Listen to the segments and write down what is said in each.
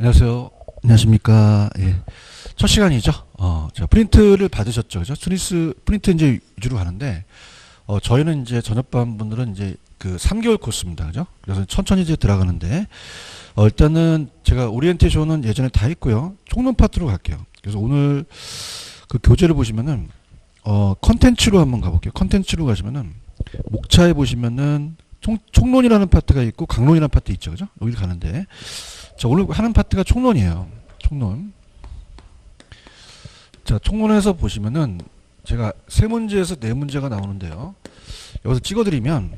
안녕하세요. 안녕하십니까. 예. 첫 시간이죠. 자, 프린트를 받으셨죠. 그죠? 투니스 프린트 이제 위주로 가는데, 저희는 이제 저녁반 분들은 이제 그 3개월 코스입니다. 그죠? 그래서 천천히 이제 들어가는데, 일단은 제가 오리엔테이션은 예전에 다 했고요. 총론 파트로 갈게요. 그래서 오늘 그 교재를 보시면은, 컨텐츠로 한번 가볼게요. 컨텐츠로 가시면은, 목차에 보시면은, 총론이라는 파트가 있고, 강론이라는 파트 있죠. 그죠? 여기 가는데, 자, 오늘 하는 파트가 총론이에요. 총론. 자, 총론에서 보시면은 제가 세 문제에서 네 문제가 나오는데요. 여기서 찍어드리면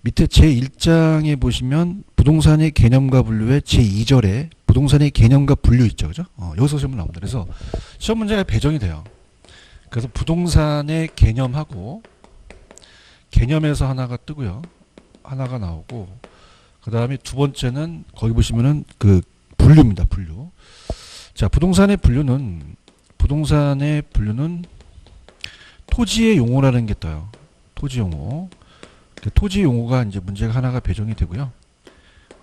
밑에 제1장에 보시면 부동산의 개념과 분류의 제2절에 부동산의 개념과 분류 있죠. 그죠? 여기서 시험 나옵니다. 그래서 시험 문제가 배정이 돼요. 그래서 부동산의 개념하고 개념에서 하나가 뜨고요. 하나가 나오고 그 다음에 두 번째는 거기 보시면은 그 분류입니다. 분류. 자, 부동산의 분류는 토지의 용어라는 게 떠요. 토지 용어. 토지 용어가 이제 문제가 하나가 배정이 되고요.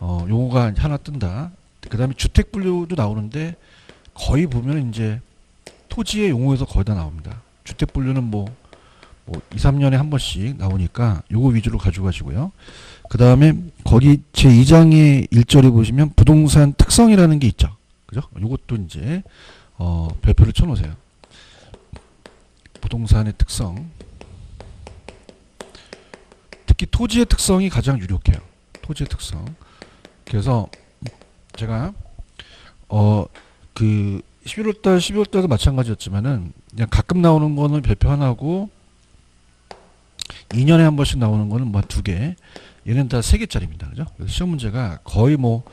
용어가 하나 뜬다. 그 다음에 주택 분류도 나오는데 거의 보면 이제 토지의 용어에서 거의 다 나옵니다. 주택 분류는 뭐 2, 3년에 한 번씩 나오니까 요거 위주로 가져가시고요. 그 다음에 거기 제2장의 1절에 보시면 부동산 특성이라는 게 있죠. 그죠? 요것도 이제 별표를 쳐놓으세요. 부동산의 특성. 특히 토지의 특성이 가장 유력해요. 토지의 특성. 그래서 제가 그 11월달, 12월달도 마찬가지였지만은 그냥 가끔 나오는 거는 별표 하나고 2년에 한 번씩 나오는 거는 뭐 두 개. 얘는 다 3개짜리입니다. 그죠? 그래서 시험 문제가 거의 뭐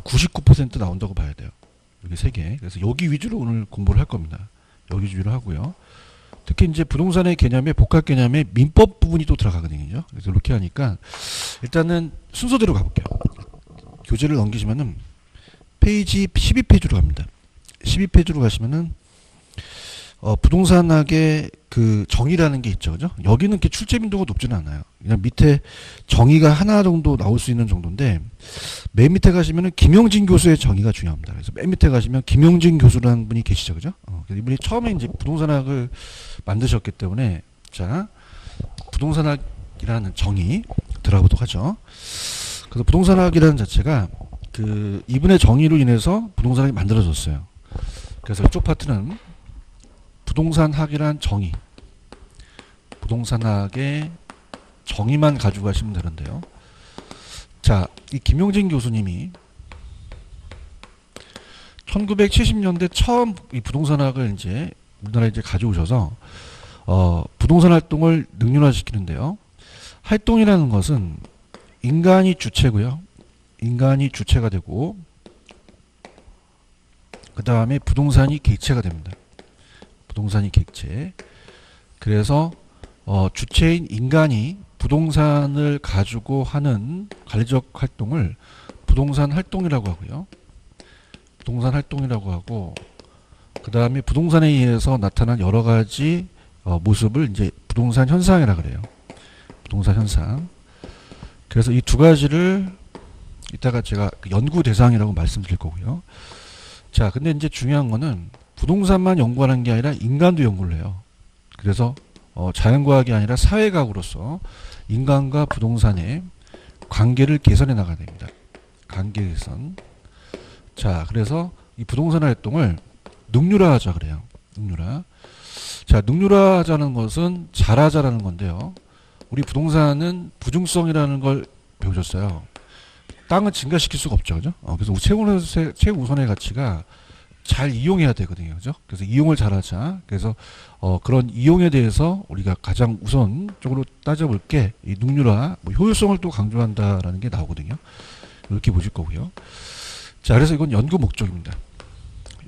99% 나온다고 봐야 돼요. 여기 3개. 그래서 여기 위주로 오늘 공부를 할 겁니다. 여기 위주로 하고요. 특히 이제 부동산의 개념에 복합 개념에 민법 부분이 또 들어가거든요. 그래서 이렇게 하니까 일단은 순서대로 가볼게요. 교재를 넘기시면은 페이지 12페이지로 갑니다. 12페이지로 가시면은 부동산학의 그 정의라는 게 있죠. 그죠? 여기는 이렇게 출제 빈도가 높지는 않아요. 그냥 밑에 정의가 하나 정도 나올 수 있는 정도인데, 맨 밑에 가시면은 김용진 교수의 정의가 중요합니다. 그래서 맨 밑에 가시면 김용진 교수라는 분이 계시죠. 그죠? 이분이 처음에 이제 부동산학을 만드셨기 때문에, 자, 부동산학이라는 정의 들어가보도록 하죠. 그래서 부동산학이라는 자체가 그 이분의 정의로 인해서 부동산학이 만들어졌어요. 그래서 이쪽 파트는 부동산학이란 정의, 부동산학의 정의만 가지고 가시면 되는데요. 자, 이 김용진 교수님이 1970년대 처음 이 부동산학을 이제 우리나라에 이제 가져오셔서 부동산 활동을 능률화시키는데요. 활동이라는 것은 인간이 주체고요. 인간이 주체가 되고 그 다음에 부동산이 객체가 됩니다. 부동산이 객체. 그래서 주체인 인간이 부동산을 가지고 하는 관리적 활동을 부동산 활동이라고 하고요. 부동산 활동이라고 하고 그 다음에 부동산에 의해서 나타난 여러 가지 모습을 이제 부동산 현상이라 그래요. 부동산 현상. 그래서 이 두 가지를 이따가 제가 연구 대상이라고 말씀드릴 거고요. 자, 근데 이제 중요한 거는 부동산만 연구하는 게 아니라 인간도 연구를 해요. 그래서 자연과학이 아니라 사회과학으로서 인간과 부동산의 관계를 개선해 나가야 됩니다. 관계 개선. 자, 그래서 이 부동산 활동을 능률화하자 그래요. 능률화. 자, 능률화하자는 것은 잘하자라는 건데요. 우리 부동산은 부중성이라는 걸 배우셨어요. 땅은 증가시킬 수가 없죠. 그죠? 그래서 최우선의 가치가 잘 이용해야 되거든요. 그죠? 그래서 이용을 잘하자. 그래서 그런 이용에 대해서 우리가 가장 우선적으로 따져볼 게 이 능률화, 효율성을 또 강조한다라는 게 나오거든요. 이렇게 보실 거고요. 자, 그래서 이건 연구 목적입니다.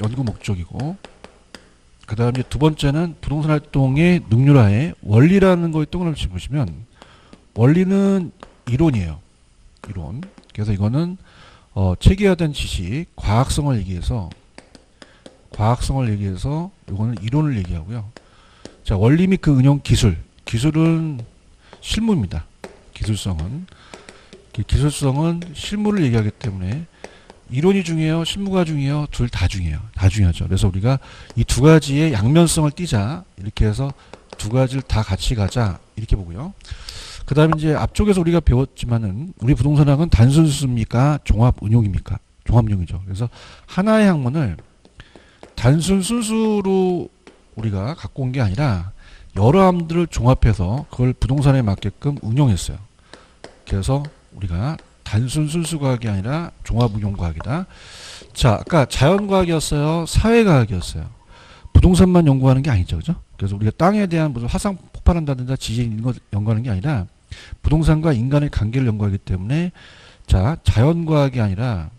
연구 목적이고, 그 다음에 두 번째는 부동산 활동의 능률화의 원리라는 거에 동그라미 보시면 원리는 이론이에요. 이론. 그래서 이거는 체계화된 지식, 과학성을 얘기해서 이거는 이론을 얘기하고요. 자, 원리 및 그 응용 기술. 기술은 실무입니다. 기술성은 실무를 얘기하기 때문에 이론이 중요해요? 실무가 중요해요? 둘 다 중요해요. 다 중요하죠. 그래서 우리가 이 두 가지의 양면성을 띠자. 이렇게 해서 두 가지를 다 같이 가자. 이렇게 보고요. 그 다음에 이제 앞쪽에서 우리가 배웠지만은 우리 부동산학은 단순수입니까? 종합응용입니까? 종합응용이죠. 그래서 하나의 학문을 단순 순수로 우리가 갖고 온 게 아니라 여러 함들을 종합해서 그걸 부동산에 맞게끔 응용했어요. 그래서 우리가 단순 순수과학이 아니라 종합응용과학이다. 자, 아까 자연과학이었어요? 사회과학이었어요? 부동산만 연구하는 게 아니죠. 그죠? 그래서 우리가 땅에 대한 무슨 화산 폭발한다든가 지진 이런 거 연구하는 게 아니라 부동산과 인간의 관계를 연구하기 때문에 자, 자연과학이 아니라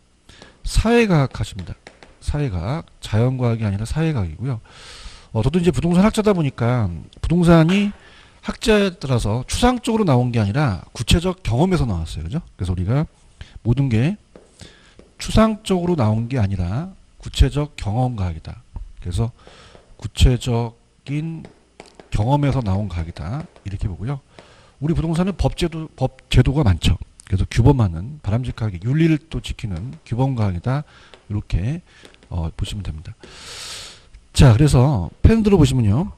사회과학 하십니다. 사회과학, 자연과학이 아니라 사회과학이고요. 저도 이제 부동산 학자다 보니까 부동산이 학자에 따라서 추상적으로 나온 게 아니라 구체적 경험에서 나왔어요. 그죠? 그래서 우리가 모든 게 추상적으로 나온 게 아니라 구체적 경험과학이다. 그래서 구체적인 경험에서 나온 과학이다. 이렇게 보고요. 우리 부동산은 법제도가 많죠. 그래서 규범하는 바람직하게 윤리를 또 지키는 규범과학이다. 이렇게 보시면 됩니다. 자, 그래서 펜 들어보시면요.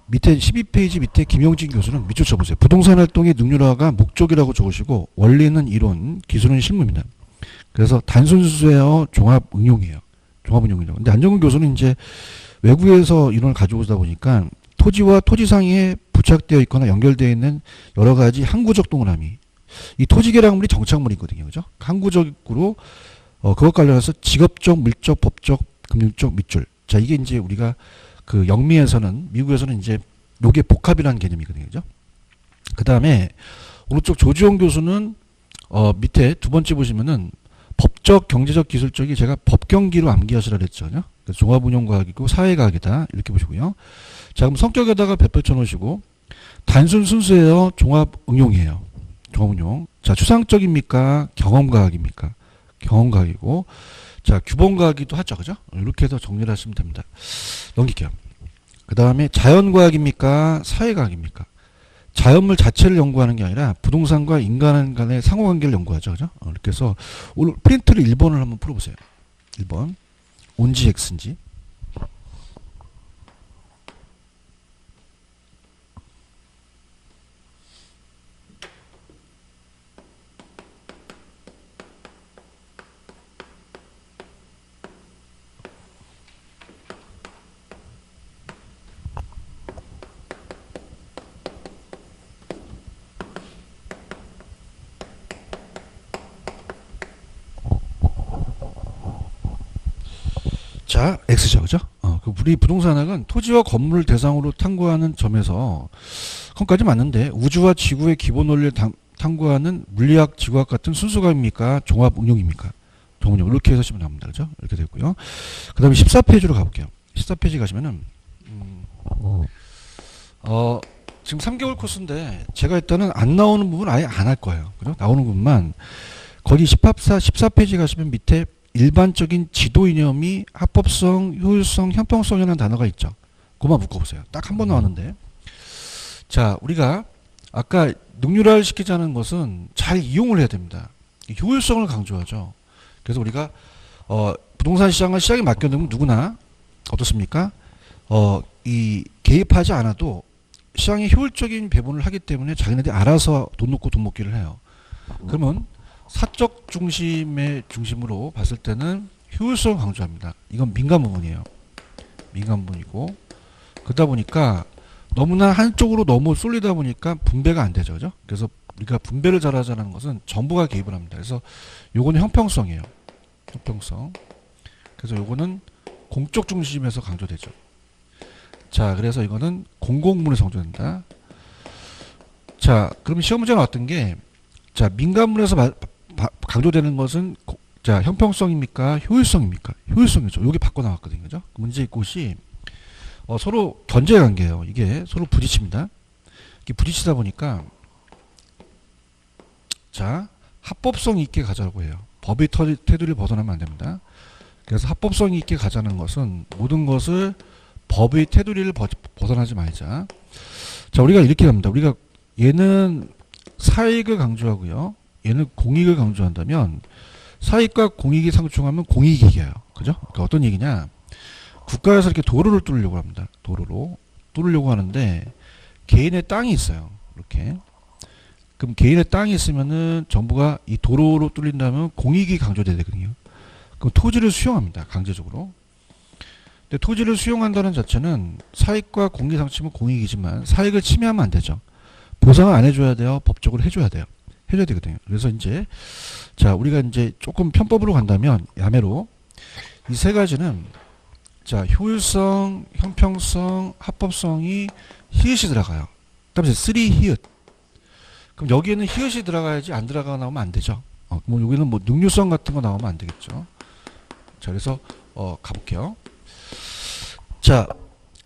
밑에 12페이지 밑에 김용진 교수는 밑줄 쳐보세요. 부동산 활동의 능률화가 목적이라고 적으시고 원리는 이론, 기술은 실무입니다. 그래서 단순수예요, 종합응용이에요. 종합응용이죠. 근데 안정근 교수는 이제 외국에서 이론을 가져오다 보니까 토지와 토지상에 부착되어 있거나 연결되어 있는 여러 가지 항구적 동그라미. 이 토지계량물이 정착물이거든요. 그죠? 항구적으로 그것 관련해서 직업적, 물적, 법적, 금융적 밑줄. 자, 이게 이제 우리가 그 영미에서는 미국에서는 이제 요게 복합이라는 개념이거든요. 그죠? 그 다음에 오른쪽 조지용 교수는 밑에 두 번째 보시면은 법적, 경제적, 기술적이 제가 법경기로 암기하시라 그랬죠. 그래서 종합운용과학이고 사회과학이다. 이렇게 보시고요. 자, 그럼 성격에다가 배포쳐 놓으시고 단순 순수예요? 종합응용이에요? 종합응용. 자, 추상적입니까? 경험과학입니까? 경험과학이고 자, 규범과학이기도 하죠. 그죠? 이렇게 해서 정리를 하시면 됩니다. 넘길게요. 그 다음에 자연과학입니까? 사회과학입니까? 자연물 자체를 연구하는 게 아니라 부동산과 인간 간의 상호관계를 연구하죠. 그죠? 이렇게 해서 오늘 프린트를 1번을 한번 풀어보세요. 1번. 온지 X인지. 자, X죠. 그죠? 우리 부동산학은 토지와 건물을 대상으로 탐구하는 점에서 그것까지 맞는데 우주와 지구의 기본 원리를 탐구하는 물리학, 지구학 같은 순수과학입니까? 종합응용입니까? 종합응용. 이렇게 해서 시면 나옵니다. 그죠? 이렇게 됐고요. 그 다음에 14페이지로 가볼게요. 14페이지 가시면은 지금 3개월 코스인데 제가 일단은 안 나오는 부분 아예 안 할 거예요. 그죠? 나오는 부분만 거기 14페이지 가시면 밑에 일반적인 지도 이념이 합법성, 효율성, 형평성이라는 단어가 있죠. 그만 묶어보세요. 딱 한 번 나왔는데. 자, 우리가 아까 능률화를 시키자는 것은 잘 이용을 해야 됩니다. 효율성을 강조하죠. 그래서 우리가 부동산 시장을 시장에 맡겨두면 누구나 어떻습니까? 이 개입하지 않아도 시장에 효율적인 배분을 하기 때문에 자기네들이 알아서 돈 놓고 돈 먹기를 해요. 그러면 사적 중심의 중심으로 봤을 때는 효율성을 강조합니다. 이건 민간 부분이에요. 민간 부분이고 그러다 보니까 너무나 한쪽으로 너무 쏠리다 보니까 분배가 안 되죠. 그죠? 그래서 우리가 분배를 잘하자는 것은 정부가 개입을 합니다. 그래서 요거는 형평성이에요. 형평성. 그래서 요거는 공적 중심에서 강조되죠. 자, 그래서 이거는 공공문에서 강조된다. 자, 그럼 시험 문제가 나왔던 게 자, 민간문에서 강조되는 것은 자, 형평성입니까? 효율성입니까? 효율성이죠. 여기 바꿔 나왔거든요. 그죠? 문제의 곳이 서로 견제 관계예요. 이게 서로 부딪힙니다. 이게 부딪히다 보니까 자, 합법성 있게 가자고 해요. 법의 테두리를 벗어나면 안 됩니다. 그래서 합법성 있게 가자는 것은 모든 것을 법의 테두리를 벗어나지 말자. 자, 우리가 이렇게 합니다. 우리가 얘는 사익을 강조하고요. 얘는 공익을 강조한다면 사익과 공익이 상충하면 공익이 이겨요. 그죠? 그러니까 어떤 얘기냐? 국가에서 이렇게 도로를 뚫으려고 합니다. 도로로 뚫으려고 하는데 개인의 땅이 있어요. 이렇게. 그럼 개인의 땅이 있으면은 정부가 이 도로로 뚫린다면 공익이 강조돼야 되거든요. 그럼 토지를 수용합니다. 강제적으로. 근데 토지를 수용한다는 자체는 사익과 공익 상충은 공익이지만 사익을 침해하면 안 되죠. 보상을 안 해줘야 돼요. 법적으로 해줘야 돼요. 해줘야 되거든요. 그래서 이제 자 우리가 이제 조금 편법으로 간다면 야매로 이 세 가지는 자 효율성, 형평성, 합법성이 히읗이 들어가요. 그다음에 3 히읗. 그럼 여기에는 히읗이 들어가야지 안 들어가 나오면 안 되죠. 뭐 여기는 뭐 능률성 같은 거 나오면 안 되겠죠. 자 그래서 가볼게요. 자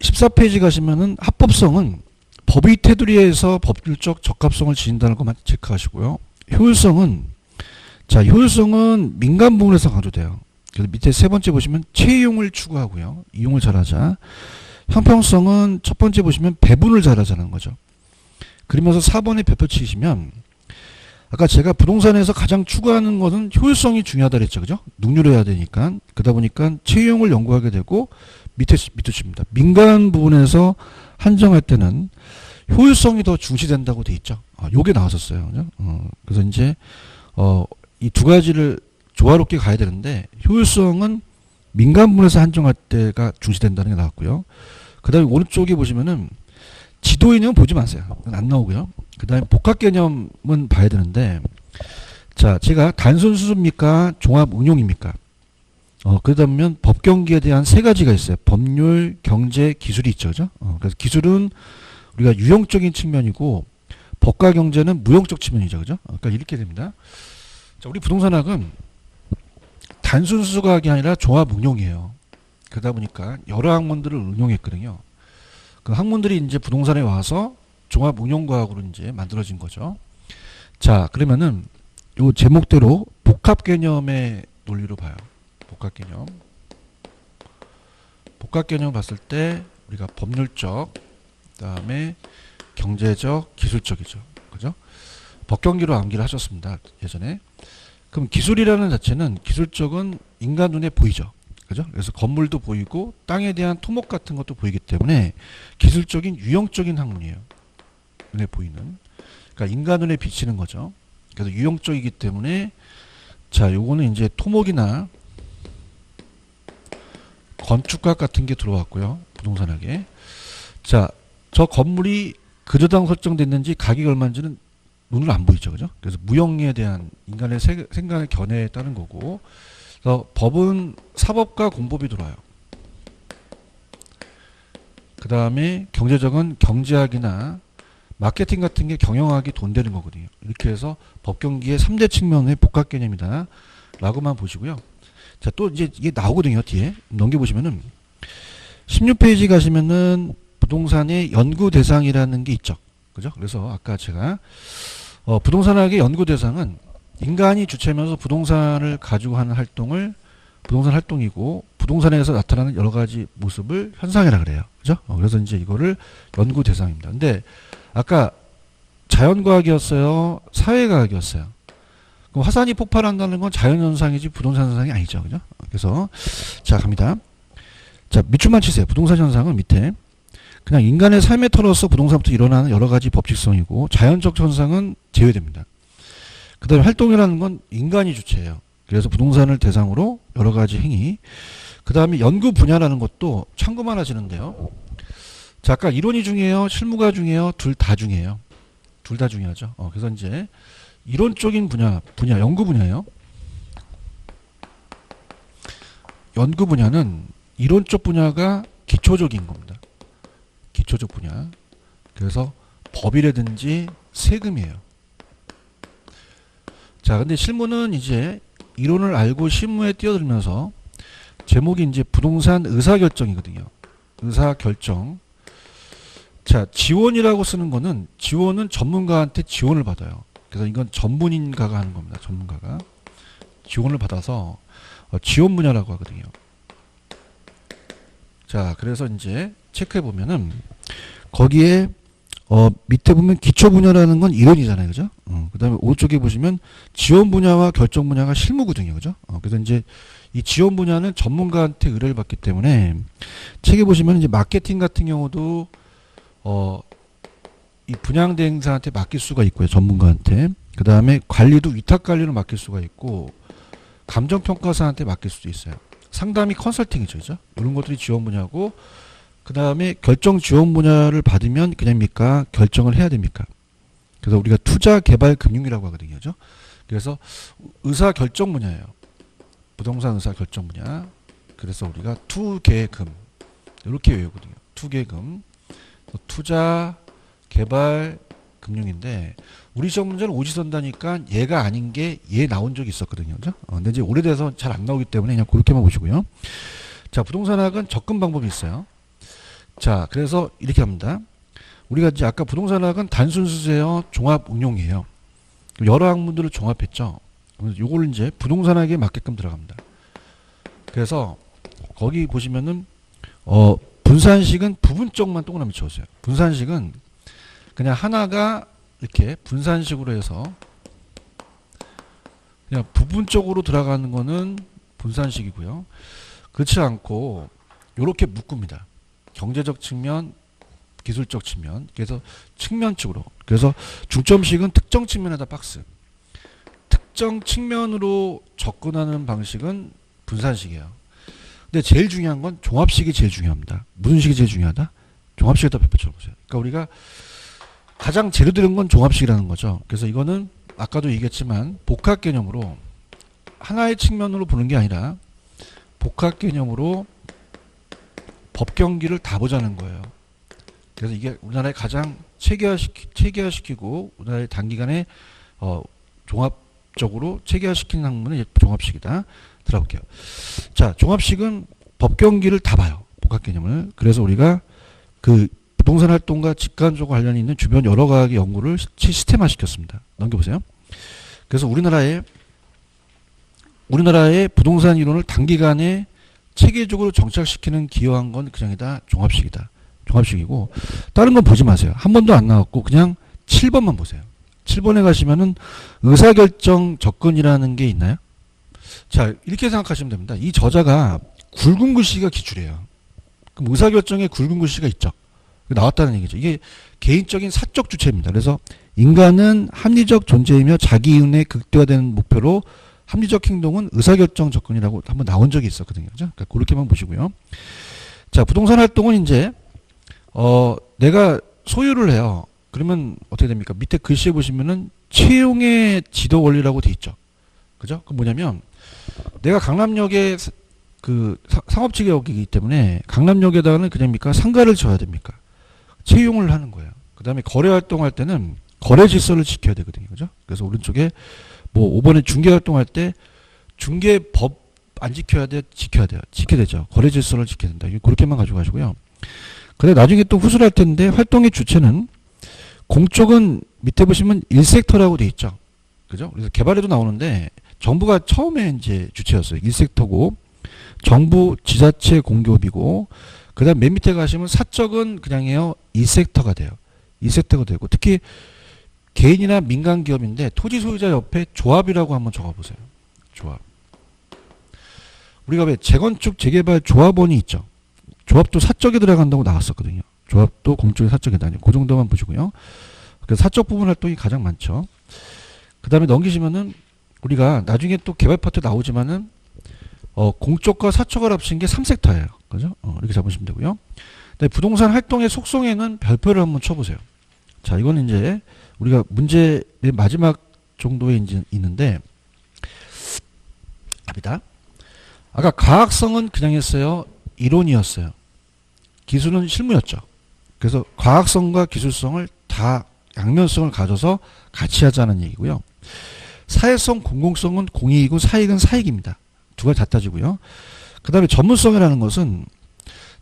14페이지 가시면은 합법성은 법의 테두리에서 법률적 적합성을 지닌다는 것만 체크하시고요. 효율성은 자 효율성은 민간 부분에서 강조돼요. 그래서 밑에 세 번째 보시면 채용을 추구하고요. 이용을 잘하자. 형평성은 첫 번째 보시면 배분을 잘하자는 거죠. 그러면서 4번에 별표 치시면 아까 제가 부동산에서 가장 추구하는 것은 효율성이 중요하다 그랬죠. 그죠? 능률해야 되니까. 그러다 보니까 채용을 연구하게 되고 밑에 칩니다. 민간 부분에서 한정할 때는 효율성이 더 중시된다고 돼 있죠. 요게 나왔었어요. 그죠? 그래서 이제 이 두 가지를 조화롭게 가야 되는데 효율성은 민간 부분에서 한정할 때가 중시된다는 게 나왔고요. 그 다음에 오른쪽에 보시면은 지도 이념은 보지 마세요. 그건 안 나오고요. 그 다음에 복합 개념은 봐야 되는데 자 제가 단순 수수입니까? 종합 응용입니까? 그러다 보면 법경기에 대한 세 가지가 있어요. 법률, 경제, 기술이 있죠. 그죠? 그래서 기술은 우리가 유형적인 측면이고 법과 경제는 무형적 측면이죠. 그죠? 그러니까 이렇게 됩니다. 자, 우리 부동산학은 단순 수수과학이 아니라 종합 응용이에요. 그러다 보니까 여러 학문들을 응용했거든요. 그 학문들이 이제 부동산에 와서 종합 응용과학으로 이제 만들어진 거죠. 자, 그러면은 요 제목대로 복합 개념의 논리로 봐요. 복합 개념. 복합 개념 봤을 때 우리가 법률적, 그다음에 경제적, 기술적이죠. 그죠? 법경기로 암기를 하셨습니다. 예전에. 그럼 기술이라는 자체는 기술적은 인간 눈에 보이죠. 그죠? 그래서 건물도 보이고 땅에 대한 토목 같은 것도 보이기 때문에 기술적인 유형적인 학문이에요. 눈에 보이는. 그러니까 인간 눈에 비치는 거죠. 그래서 유형적이기 때문에 자, 요거는 이제 토목이나 건축학 같은 게 들어왔고요. 부동산학에. 자, 저 건물이 그저당 설정됐는지 가격이 얼마인지는 눈으로 안 보이죠. 그죠? 그래서 무형에 대한 인간의 생각의 견해에 따른 거고, 그래서 법은 사법과 공법이 들어와요. 그 다음에 경제적은 경제학이나 마케팅 같은 게 경영학이 돈 되는 거거든요. 이렇게 해서 법경기의 3대 측면의 복합 개념이다 라고만 보시고요. 자, 또 이제 이게 나오거든요. 뒤에 넘겨보시면은 16페이지 가시면은 부동산의 연구 대상이라는 게 있죠. 그죠? 그래서 아까 제가 부동산학의 연구 대상은 인간이 주체면서 부동산을 가지고 하는 활동을 부동산 활동이고 부동산에서 나타나는 여러 가지 모습을 현상이라 그래요. 그죠? 그래서 이제 이거를 연구 대상입니다. 근데 아까 자연과학이었어요? 사회과학이었어요? 그럼 화산이 폭발한다는 건 자연현상이지 부동산 현상이 아니죠. 그죠? 그래서 자 갑니다. 자 밑줄만 치세요. 부동산 현상은 밑에 그냥 인간의 삶의 터로서 부동산부터 일어나는 여러 가지 법칙성이고 자연적 현상은 제외됩니다. 그 다음에 활동이라는 건 인간이 주체예요. 그래서 부동산을 대상으로 여러 가지 행위. 그 다음에 연구 분야라는 것도 참고만 하시는데요. 자, 아까 이론이 중요해요? 실무가 중요해요? 둘 다 중요해요. 둘 다 중요하죠. 그래서 이제 이론적인 분야, 연구 분야예요. 연구 분야는 이론적 분야가 기초적인 겁니다. 기초적 분야. 그래서 법이라든지 세금이에요. 자, 근데 실무는 이제 이론을 알고 실무에 뛰어들면서 제목이 이제 부동산 의사결정이거든요. 의사결정. 자, 지원이라고 쓰는 거는 지원은 전문가한테 지원을 받아요. 그래서 이건 전문인가가 하는 겁니다. 전문가가. 지원을 받아서 지원 분야라고 하거든요. 자, 그래서 이제 체크해 보면은 거기에 밑에 보면 기초 분야라는 건 이론이잖아요. 그죠? 그 다음에 오른쪽에 보시면 지원 분야와 결정 분야가 실무거든요. 그죠? 그래서 이제 이 지원 분야는 전문가한테 의뢰를 받기 때문에 책에 보시면 이제 마케팅 같은 경우도 이 분양 대행사한테 맡길 수가 있고요. 전문가한테. 그 다음에 관리도 위탁 관리를 맡길 수가 있고 감정평가사한테 맡길 수도 있어요. 상담이 컨설팅이죠. 그죠? 이런 것들이 지원 분야고 그 다음에 결정 지원 분야를 받으면 그냥입니까? 결정을 해야 됩니까? 그래서 우리가 투자 개발 금융이라고 하거든요. 그죠? 그래서 의사 결정 분야예요. 부동산 의사 결정 분야. 그래서 우리가 투개금 이렇게 외우거든요. 투개금. 투자 개발 금융인데 우리 시험 문제는 오지선다니까 얘가 아닌 게 얘 나온 적이 있었거든요. 그죠? 근데 이제 오래돼서 잘 안 나오기 때문에 그냥 그렇게만 보시고요. 자, 부동산학은 접근 방법이 있어요. 자, 그래서 이렇게 합니다. 우리가 이제 아까 부동산학은 단순 수제어 종합 응용이에요. 여러 학문들을 종합했죠. 요걸 이제 부동산학에 맞게끔 들어갑니다. 그래서 거기 보시면은 분산식은 부분적만 동그라미 쳐주세요. 분산식은 그냥 하나가 이렇게 분산식으로 해서 그냥 부분적으로 들어가는 거는 분산식이고요. 그렇지 않고 이렇게 묶습니다. 경제적 측면, 기술적 측면. 그래서 측면축으로. 그래서 중점식은 특정 측면에다 박스. 특정 측면으로 접근하는 방식은 분산식이에요. 근데 제일 중요한 건 종합식이 제일 중요합니다. 무슨 식이 제일 중요하다? 종합식에다 펼쳐 보세요. 그러니까 우리가 가장 재료 들은 건 종합식이라는 거죠. 그래서 이거는 아까도 얘기했지만 복합 개념으로 하나의 측면으로 보는 게 아니라 복합 개념으로 법 경기를 다 보자는 거예요. 그래서 이게 우리나라에 가장 체계화시키고 우리나라의 단기간에 종합적으로 체계화시키는 학문은 종합식이다. 들어볼게요. 자, 종합식은 법 경기를 다 봐요. 복합 개념을. 그래서 우리가 그 부동산 활동과 직관적으로 관련이 있는 주변 여러 가지 연구를 시스템화 시켰습니다. 넘겨보세요. 그래서 우리나라의 부동산 이론을 단기간에 체계적으로 정착시키는 기여한 건 그냥이다. 종합식이다. 종합식이고 다른 건 보지 마세요. 한 번도 안 나왔고 그냥 7번만 보세요. 7번에 가시면은 의사결정 접근이라는 게 있나요? 자, 이렇게 생각하시면 됩니다. 이 저자가 굵은 글씨가 기출이에요. 그럼 의사결정에 굵은 글씨가 있죠. 나왔다는 얘기죠. 이게 개인적인 사적 주체입니다. 그래서 인간은 합리적 존재이며 자기 이윤에 극대화되는 목표로 합리적 행동은 의사결정 접근이라고 한번 나온 적이 있었거든요. 그죠? 그러니까 그렇게만 보시고요. 자, 부동산 활동은 이제 내가 소유를 해요. 그러면 어떻게 됩니까? 밑에 글씨에 보시면은 채용의 지도 원리라고 돼 있죠. 그죠? 그 뭐냐면 내가 강남역에 그 상업지역이기 때문에 강남역에다가는 그냥입니까? 상가를 줘야 됩니까? 채용을 하는 거예요. 그 다음에 거래 활동할 때는 거래 질서를 지켜야 되거든요. 그죠? 그래서 오른쪽에 뭐 5번에 중개 활동할 때 중개법 안 지켜야 돼? 지켜야 돼요. 지켜야 되죠. 거래 질서를 지켜야 된다. 그렇게만 가지고 가시고요. 근데 나중에 또 후술할 텐데 활동의 주체는 공적은 밑에 보시면 1섹터라고 돼 있죠. 그죠? 그래서 개발에도 나오는데 정부가 처음에 이제 주체였어요. 1섹터고 정부, 지자체, 공기업이고 그 다음 맨 밑에 가시면 사적은 그냥요 2섹터가 돼요. 2섹터가 되고 특히 개인이나 민간 기업인데 토지 소유자 옆에 조합이라고 한번 적어보세요. 조합. 우리가 왜 재건축 재개발 조합원이 있죠. 조합도 사적에 들어간다고 나왔었거든요. 조합도 공적인 사적이다. 그 정도만 보시고요. 그래서 사적 부분 활동이 가장 많죠. 그 다음에 넘기시면은 우리가 나중에 또 개발 파트 나오지만은 공적과 사적을 합친 게 3섹터예요. 그죠? 이렇게 잡으시면 되고요. 부동산 활동의 속성에는 별표를 한번 쳐보세요. 자, 이거는 이제 우리가 문제의 마지막 정도에 이제 있는데, 답이다. 아까 과학성은 그냥 했어요. 이론이었어요. 기술은 실무였죠. 그래서 과학성과 기술성을 다 양면성을 가져서 같이 하자는 얘기고요. 사회성, 공공성은 공익이고 사익은 사익입니다. 두 가지 다 따지고요. 그 다음에 전문성이라는 것은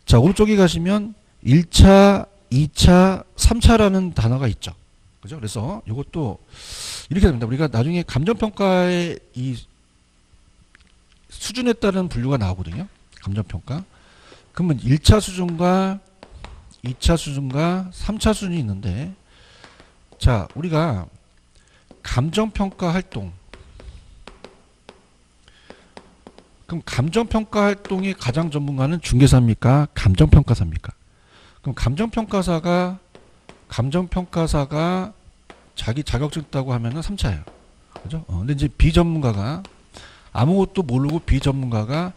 자, 오른쪽에 가시면 1차, 2차, 3차라는 단어가 있죠. 그죠? 그래서 이것도 이렇게 됩니다. 우리가 나중에 감정평가의 이 수준에 따른 분류가 나오거든요. 감정평가. 그러면 1차 수준과 2차 수준과 3차 수준이 있는데, 자, 우리가 감정평가 활동, 그럼 감정평가 활동의 가장 전문가는 중개사입니까? 감정평가사입니까? 그럼 감정평가사가 자기 자격증 따고 하면은 3차예요. 그죠? 근데 이제 비전문가가 아무것도 모르고 비전문가가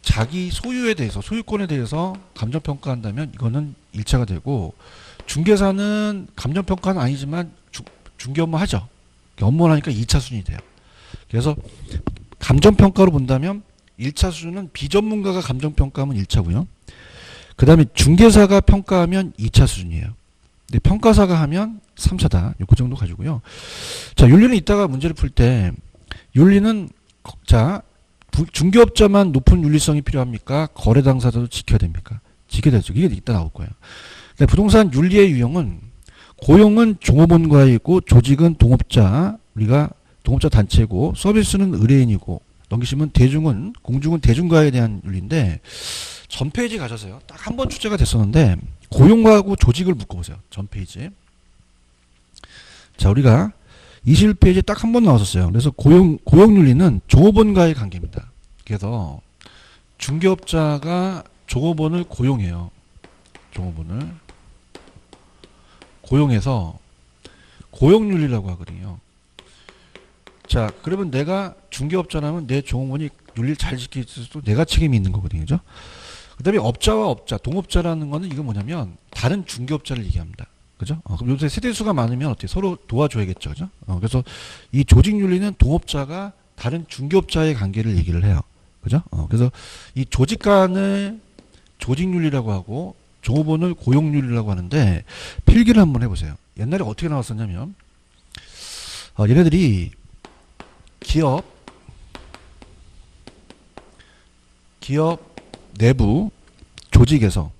자기 소유에 대해서, 소유권에 대해서 감정평가한다면 이거는 1차가 되고, 중개사는 감정평가는 아니지만 중개 업무 하죠. 업무를 하니까 2차 수준이 돼요. 그래서 감정평가로 본다면 1차 수준은 비전문가가 감정평가하면 1차고요. 그 다음에 중개사가 평가하면 2차 수준이에요. 근데 평가사가 하면 3차다. 그 정도 가지고요. 자, 윤리는 이따가 문제를 풀 때, 윤리는, 자, 중개업자만 높은 윤리성이 필요합니까? 거래 당사자도 지켜야 됩니까? 지켜야 되죠. 이게 이따 나올 거예요. 근데 부동산 윤리의 유형은, 고용은 종업원과에 있고, 조직은 동업자, 우리가 동업자 단체고, 서비스는 의뢰인이고, 넘기시면 공중은 대중과에 대한 윤리인데, 전 페이지 가셔서요. 딱 한 번 출제가 됐었는데, 고용하고 조직을 묶어보세요. 전 페이지. 자, 우리가 21페이지에 딱 한 번 나왔었어요. 그래서 고용윤리는 종업원과의 관계입니다. 그래서 중개업자가 종업원을 고용해요. 종업원을 고용해서 고용윤리라고 하거든요. 자, 그러면 내가 중개업자라면 내 종업원이 윤리를 잘 지킬 때도 내가 책임이 있는 거거든요. 그죠? 그 다음에 업자와 업자, 동업자라는 거는 이거 뭐냐면 다른 중개업자를 얘기합니다. 그죠? 그럼 요새 세대수가 많으면 어떻게 서로 도와줘야겠죠. 그죠? 그래서 이 조직윤리는 동업자가 다른 중개업자의 관계를 얘기를 해요. 그죠? 그래서 이 조직 간을 조직윤리라고 하고 종업원을 고용윤리라고 하는데 필기를 한번 해보세요. 옛날에 어떻게 나왔었냐면 얘네들이 기업 내부 조직에서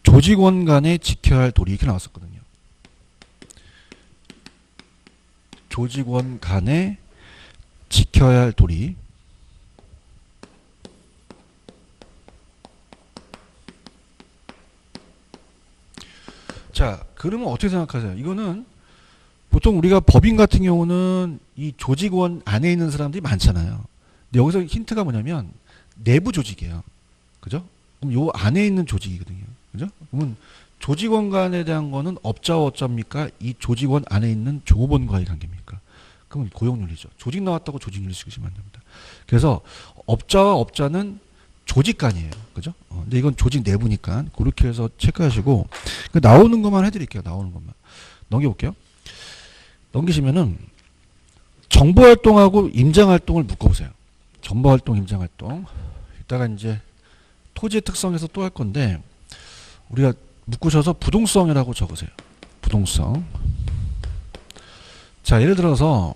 조직원 간에 지켜야 할 도리 이렇게 나왔었거든요. 조직원 간에 지켜야 할 도리. 자, 그러면 어떻게 생각하세요? 이거는 보통 우리가 법인 같은 경우는 이 조직원 안에 있는 사람들이 많잖아요. 근데 여기서 힌트가 뭐냐면 내부 조직이에요. 그죠? 그럼 요 안에 있는 조직이거든요. 그죠? 그러면 조직원 간에 대한 거는 업자와 업자입니까? 이 조직원 안에 있는 종업원과의 관계입니까? 그러면 고용윤리죠. 조직 나왔다고 조직윤리 쓰시면 안 됩니다. 그래서 업자와 업자는 조직 간이에요. 그죠? 근데 이건 조직 내부니까 그렇게 해서 체크하시고 나오는 것만 해드릴게요. 나오는 것만. 넘겨볼게요. 넘기시면은 정보활동하고 임장활동을 묶어보세요. 정보활동, 임장활동. 이따가 이제 토지의 특성에서 또 할 건데 우리가 묶으셔서 부동성이라고 적으세요. 부동성. 자, 예를 들어서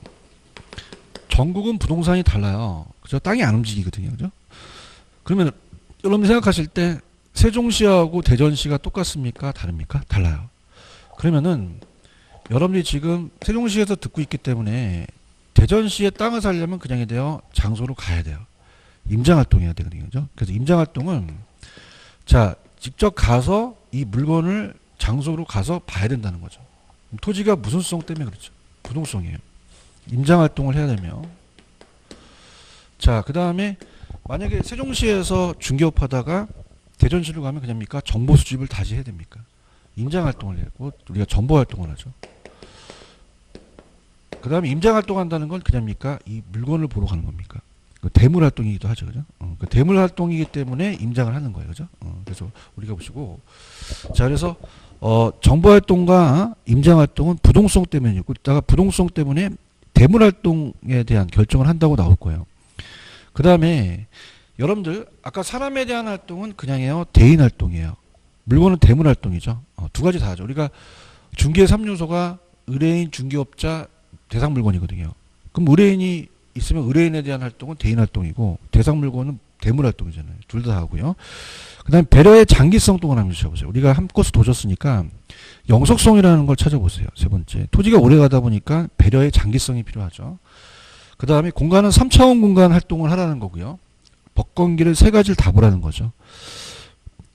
전국은 부동산이 달라요. 그죠? 땅이 안 움직이거든요. 그죠? 그러면 여러분이 생각하실 때 세종시하고 대전시가 똑같습니까? 다릅니까? 달라요. 그러면은 여러분들이 지금 세종시에서 듣고 있기 때문에 대전시에 땅을 살려면 그냥이 돼요. 장소로 가야 돼요. 임장활동 해야 되거든요. 그죠? 그래서 임장활동은 자, 직접 가서 이 물건을 장소로 가서 봐야 된다는 거죠. 토지가 무슨 수성 때문에 그렇죠? 부동성이에요. 임장활동을 해야 되며 자, 그 다음에 만약에 세종시에서 중개업 하다가 대전시로 가면 그냥입니까? 정보 수집을 다시 해야 됩니까? 임장활동을 하고 우리가 정보활동을 하죠. 그 다음에 임장활동 한다는 건 그냥입니까? 이 물건을 보러 가는 겁니까? 대물활동이기도 하죠. 그죠? 대물활동이기 때문에 임장을 하는 거예요. 그죠? 그래서 우리가 보시고 자, 그래서 정보활동과 임장활동은 부동성 때문이고 이따가 부동성 때문에 대물활동에 대한 결정을 한다고 나올 거예요. 그 다음에 여러분들 아까 사람에 대한 활동은 그냥이에요. 대인활동이에요. 물건은 대물활동이죠. 두 가지 다 하죠. 우리가 중개 3요소가 의뢰인, 중개업자, 대상물건이거든요. 그럼 의뢰인이 있으면 의뢰인에 대한 활동은 대인활동이고 대상물건은 대물활동이잖아요. 둘 다 하고요. 그 다음에 배려의 장기성 동을 한번 주셔보세요. 우리가 한 코스 도셨으니까 영속성이라는 걸 찾아보세요. 세 번째. 토지가 오래 가다 보니까 배려의 장기성이 필요하죠. 그 다음에 공간은 3차원 공간 활동을 하라는 거고요. 그 다음에 배려의 장기성이라는 걸 찾아보세요. 세 번째. 토지가 오래 가다 보니까 배려의 장기성이 필요하죠. 그 다음에 공간은 3차원 공간 활동을 하라는 거고요. 그 다음에 배려의 장기성이라는 걸 찾아보세요. 세 번째. 토지가 오래 가다 보니까 배려의 장기성이 필요하죠. 그 다음에 공간은 3차원 공간 활동을 하라는 거고요. 법관계를 세 가지를 다 보라는 거죠.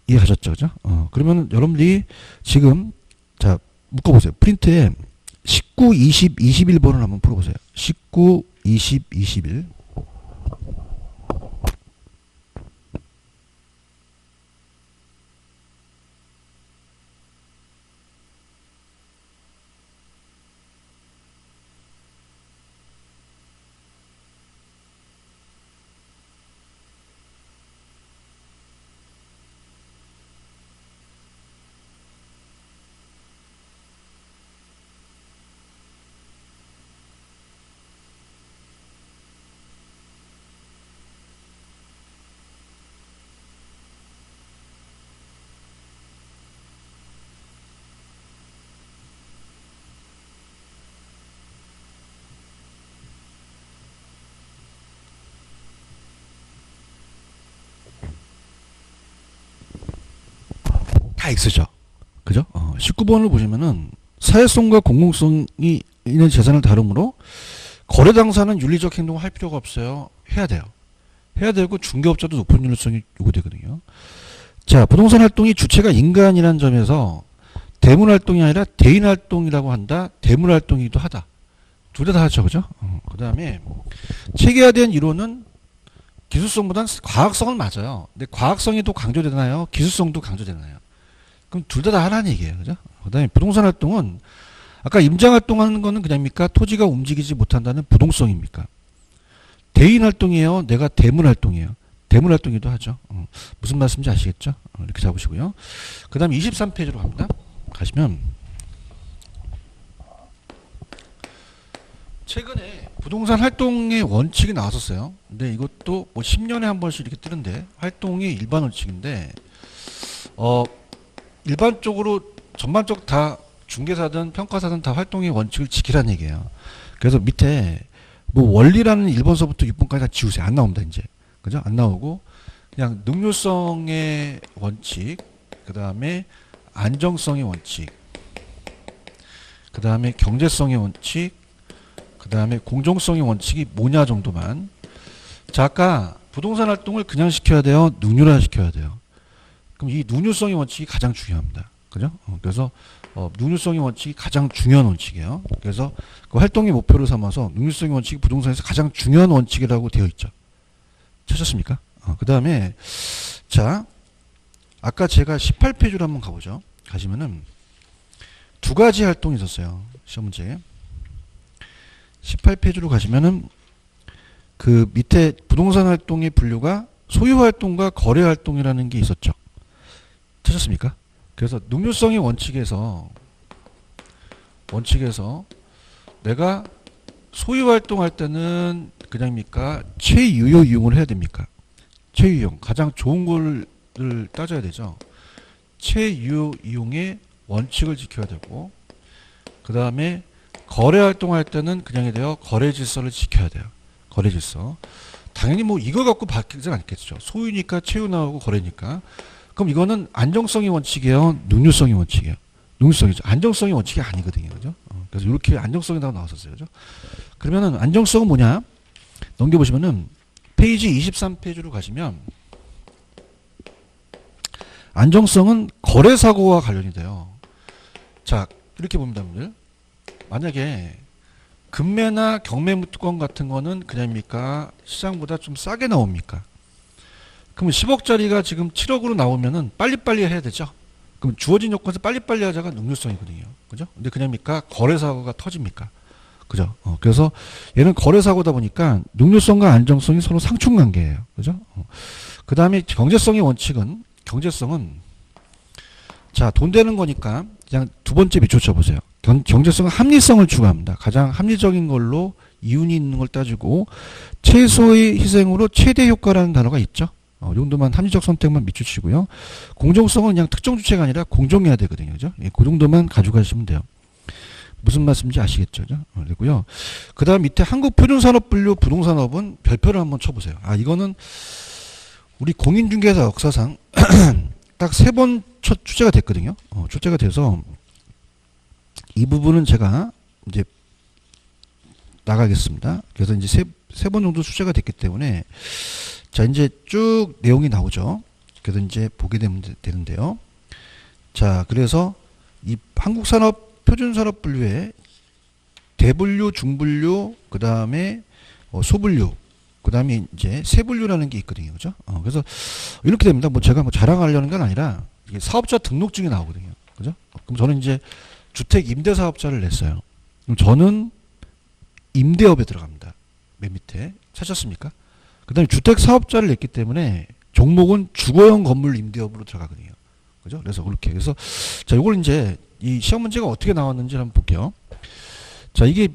이해하셨죠? 그죠? 그러면 여러분들이 지금, 자, 묶어보세요. 프린트에 19, 20, 21번을 한번 풀어보세요. 19, 20, 21. 다 X죠. 그죠? 19번을 보시면은 사회성과 공공성이 있는 재산을 다루므로 거래 당사는 윤리적 행동을 할 필요가 없어요. 해야 돼요. 해야 되고 중개업자도 높은 윤리성이 요구되거든요. 자, 부동산 활동이 주체가 인간이라는 점에서 대물 활동이 아니라 대인 활동이라고 한다. 대물 활동이기도 하다. 둘 다 하죠. 그죠? 그 다음에 체계화된 이론은 기술성보다는 과학성은 맞아요. 근데 과학성이 또 강조되나요? 기술성도 강조되나요? 그럼 둘 다 하라는 얘기예요. 그죠? 그 다음에 부동산 활동은 아까 임장 활동하는 거는 그냥입니까? 토지가 움직이지 못한다는 부동성입니까? 대인 활동이에요? 내가 대물 활동이에요? 대물 활동이기도 하죠. 무슨 말씀인지 아시겠죠? 이렇게 잡으시고요. 그 다음 23페이지로 갑니다. 가시면 최근에 부동산 활동의 원칙이 나왔었어요. 근데 이것도 뭐 10년에 한 번씩 이렇게 뜨는데 활동의 일반 원칙인데 일반적으로 전반적 다 중개사든 평가사든 다 활동의 원칙을 지키라는 얘기예요. 그래서 밑에 뭐 원리라는 1번서부터 6번까지 다 지우세요. 안 나옵니다. 이제. 그죠? 안 나오고 그냥 능률성의 원칙, 그 다음에 안정성의 원칙, 그 다음에 경제성의 원칙, 그 다음에 공정성의 원칙이 뭐냐 정도만. 자, 아까 부동산 활동을 그냥 시켜야 돼요? 능률화 시켜야 돼요? 그럼 이 능률성의 원칙이 가장 중요합니다. 그죠? 그래서 능률성의 원칙이 가장 중요한 원칙이에요. 그래서 그 활동의 목표를 삼아서 능률성의 원칙이 부동산에서 가장 중요한 원칙이라고 되어 있죠. 찾았습니까? 그 다음에 자, 아까 제가 18페이지로 한번 가보죠. 가시면은 두 가지 활동이 있었어요. 시험 문제. 18페이지로 가시면은 그 밑에 부동산 활동의 분류가 소유 활동과 거래 활동이라는 게 있었죠. 찾았습니까? 그래서 능률성의 원칙에서 내가 소유 활동할 때는 그냥입니까? 최유효 이용을 해야 됩니까? 최유용 가장 좋은 거를 따져야 되죠. 최유효 이용의 원칙을 지켜야 되고, 그 다음에 거래 활동할 때는 그냥이 돼요. 거래 질서를 지켜야 돼요. 거래 질서. 당연히 뭐 이거 갖고 바뀌지 않겠죠. 소유니까 최유 나오고 거래니까. 그럼 이거는 안정성의 원칙이에요? 능률성의 원칙이에요? 능률성이죠. 안정성의 원칙이 아니거든요. 그죠? 그래서 이렇게 안정성이라고 나왔었어요. 그죠? 그러면은 안정성은 뭐냐? 넘겨보시면은 페이지 23페이지로 가시면 안정성은 거래사고와 관련이 돼요. 자, 이렇게 봅니다, 여러분들. 만약에 금매나 경매물건 같은 거는 그냥입니까? 시장보다 좀 싸게 나옵니까? 그럼 10억짜리가 지금 7억으로 나오면은 빨리빨리 해야 되죠? 그럼 주어진 요건에서 빨리빨리 하자가 능률성이거든요. 그죠? 근데 그냥입니까? 거래사고가 터집니까? 그죠? 그래서 얘는 거래사고다 보니까 능률성과 안정성이 서로 상충관계예요. 그죠? 그 다음에 경제성의 원칙은, 자, 돈 되는 거니까 그냥 두 번째 밑줄 쳐보세요. 경제성은 합리성을 추구합니다. 가장 합리적인 걸로 이윤이 있는 걸 따지고 최소의 희생으로 최대 효과라는 단어가 있죠. 이 정도만 합리적 선택만 밑줄 치고요. 공정성은 그냥 특정 주체가 아니라 공정해야 되거든요. 그죠? 예, 그 정도만 가져가시면 돼요. 무슨 말씀인지 아시겠죠? 그리고요. 그 다음 밑에 한국표준산업분류 부동산업은 별표를 한번 쳐보세요. 아, 이거는 우리 공인중개사 역사상 딱 3번 출제가 됐거든요. 출제가 돼서 이 부분은 제가 이제 나가겠습니다. 그래서 이제 세 번 정도 출제가 됐기 때문에 자, 이제 쭉 내용이 나오죠. 그래서 이제 보게 되는데요. 자, 그래서 이 한국산업 표준산업분류에 대분류, 중분류, 그 다음에 소분류, 그 다음에 이제 세분류라는 게 있거든요. 그죠? 그래서 이렇게 됩니다. 뭐 제가 뭐 자랑하려는 건 아니라 이게 사업자 등록증이 나오거든요. 그죠? 그럼 저는 이제 주택 임대사업자를 냈어요. 그럼 저는 임대업에 들어갑니다. 맨 밑에. 찾았습니까? 그 다음에 주택사업자를 냈기 때문에 종목은 주거용 건물 임대업으로 들어가거든요. 그죠? 그래서 그렇게. 그래서 자, 이걸 이제 이 시험 문제가 어떻게 나왔는지 한번 볼게요. 자, 이게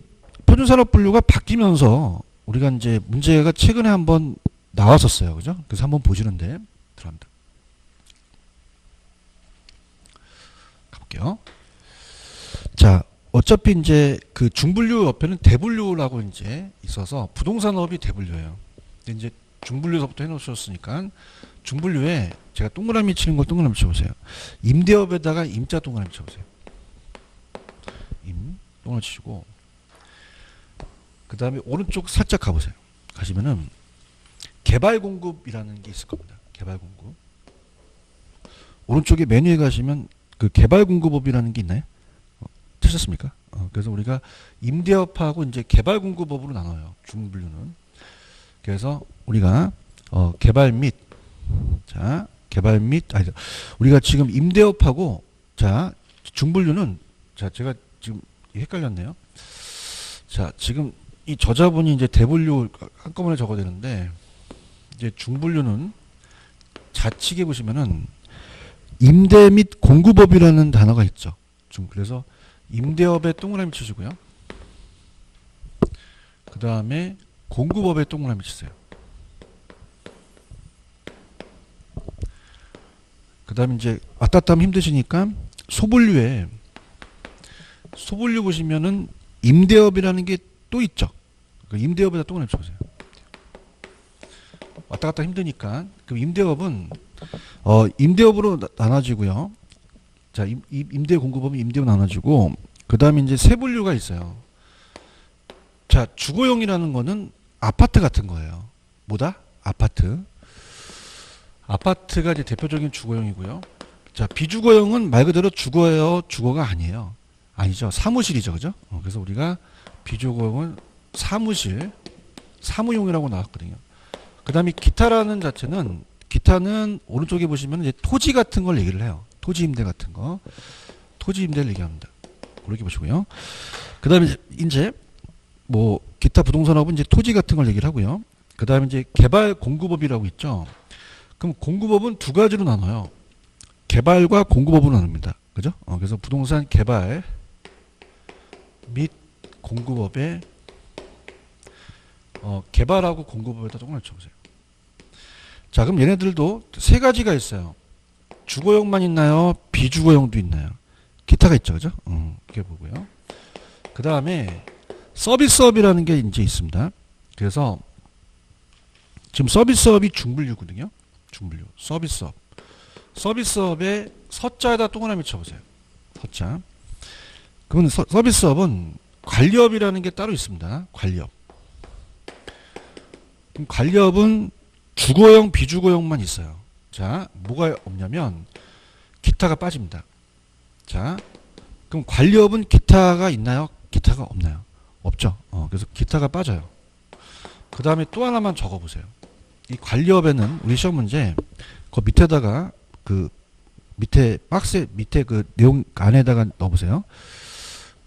표준산업 분류가 바뀌면서 우리가 이제 문제가 최근에 한번 나왔었어요. 그죠? 그래서 한번 보시는데 들어갑니다. 가볼게요. 자, 어차피 이제 그 중분류 옆에는 대분류라고 이제 있어서 부동산업이 대분류예요. 근데 이제 중분류서부터 해놓으셨으니까 중분류에 제가 동그라미 치는 걸 동그라미 쳐보세요. 임대업에다가 임자 동그라미 쳐보세요. 동그라미 치시고 그 다음에 오른쪽 살짝 가보세요. 가시면은 개발공급이라는 게 있을 겁니다. 개발공급. 오른쪽에 메뉴에 가시면 그 개발공급업이라는 게 있나요? 찾으셨습니까? 그래서 우리가 임대업하고 이제 개발공급업으로 나눠요. 중분류는. 그래서 우리가 개발 및 우리가 지금 임대업하고 자 중분류는 자 제가 지금 헷갈렸네요. 자 지금 이 저자분이 이제 대분류 한꺼번에 적어야 되는데 이제 중분류는 좌측에 보시면은 임대 및 공급업이라는 단어가 있죠. 그래서 임대업에 동그라미 치시고요. 그 다음에 공급업에 동그라미 치세요. 그 다음에 이제 왔다 갔다 하면 힘드시니까 소분류에 소분류 보시면은 임대업이라는 게 또 있죠. 그 임대업에다 동그라미 쳐보세요. 왔다 갔다 힘드니까 그럼 임대업은 임대업으로 나눠지고요. 자, 임대 공급업은 임대업으로 나눠지고 그 다음에 이제 세분류가 있어요. 자, 주거용이라는 거는 아파트 같은 거예요. 뭐다? 아파트. 아파트가 이제 대표적인 주거용이고요. 자, 비주거용은 말 그대로 주거예요. 주거가 아니에요. 아니죠. 사무실이죠. 그죠? 그래서 우리가 비주거용은 사무실, 사무용이라고 나왔거든요. 그 다음에 기타라는 자체는 기타는 오른쪽에 보시면 이제 토지 같은 걸 얘기를 해요. 토지 임대 같은 거. 토지 임대를 얘기합니다. 그렇게 보시고요. 그 다음에 이제 뭐 기타 부동산업은 이제 토지 같은 걸 얘기를 하고요. 그 다음에 이제 개발 공급업이라고 있죠. 그럼 공급업은 두 가지로 나눠요. 개발과 공급업으로 나눕니다. 그죠? 그래서 부동산 개발 및 공급업에 개발하고 공급업에다 동그라미 쳐보세요. 자, 그럼 얘네들도 세 가지가 있어요. 주거용만 있나요? 비주거용도 있나요? 기타가 있죠. 그죠? 이렇게 보고요. 그 다음에 서비스업이라는 게 이제 있습니다. 그래서 지금 서비스업이 중분류거든요. 중분류. 서비스업. 서비스업에 서자에다 동그라미 쳐보세요. 서자. 그러면 서비스업은 관리업이라는 게 따로 있습니다. 관리업. 그럼 관리업은 주거용, 비주거용만 있어요. 자, 뭐가 없냐면 기타가 빠집니다. 자, 그럼 관리업은 기타가 있나요? 기타가 없나요? 없죠. 그래서 기타가 빠져요. 그 다음에 또 하나만 적어보세요. 이 관리업에는 우리 시험 문제 그 밑에다가 그 밑에 박스 밑에 그 내용 안에다가 넣어보세요.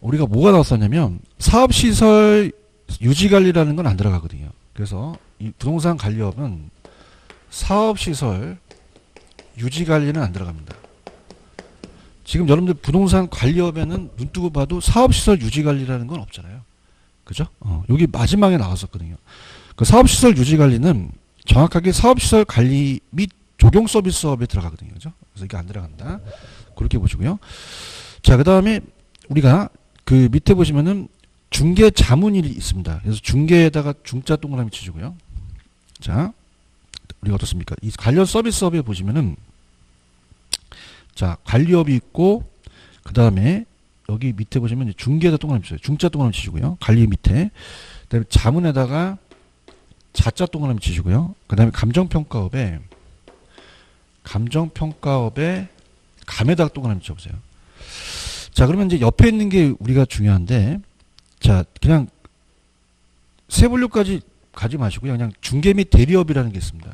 우리가 뭐가 나왔었냐면 사업시설 유지관리라는 건 안 들어가거든요. 그래서 이 부동산 관리업은 사업시설 유지관리는 안 들어갑니다. 지금 여러분들 부동산 관리업에는 눈 뜨고 봐도 사업시설 유지관리라는 건 없잖아요. 그죠? 여기 마지막에 나왔었거든요. 그 사업시설 유지관리는 정확하게 사업시설 관리 및 조경 서비스업에 들어가거든요. 그죠? 그래서 이게 안 들어간다. 그렇게 보시고요. 자, 그 다음에 우리가 그 밑에 보시면은 중개 자문일이 있습니다. 그래서 중개에다가 중자 동그라미 치시고요. 자, 우리가 어떻습니까? 이 관련 서비스업에 보시면은 자, 관리업이 있고 그 다음에 여기 밑에 보시면 중개에다 동그라미 치세요. 중자 동그라미 치시고요. 관리 밑에. 그다음에 자문에다가 자자 동그라미 치시고요. 그 다음에 감정평가업에 감에다가 동그라미 쳐보세요. 자, 그러면 이제 옆에 있는 게 우리가 중요한데, 자, 그냥 세분류까지 가지 마시고요. 그냥 중개 및 대리업이라는 게 있습니다.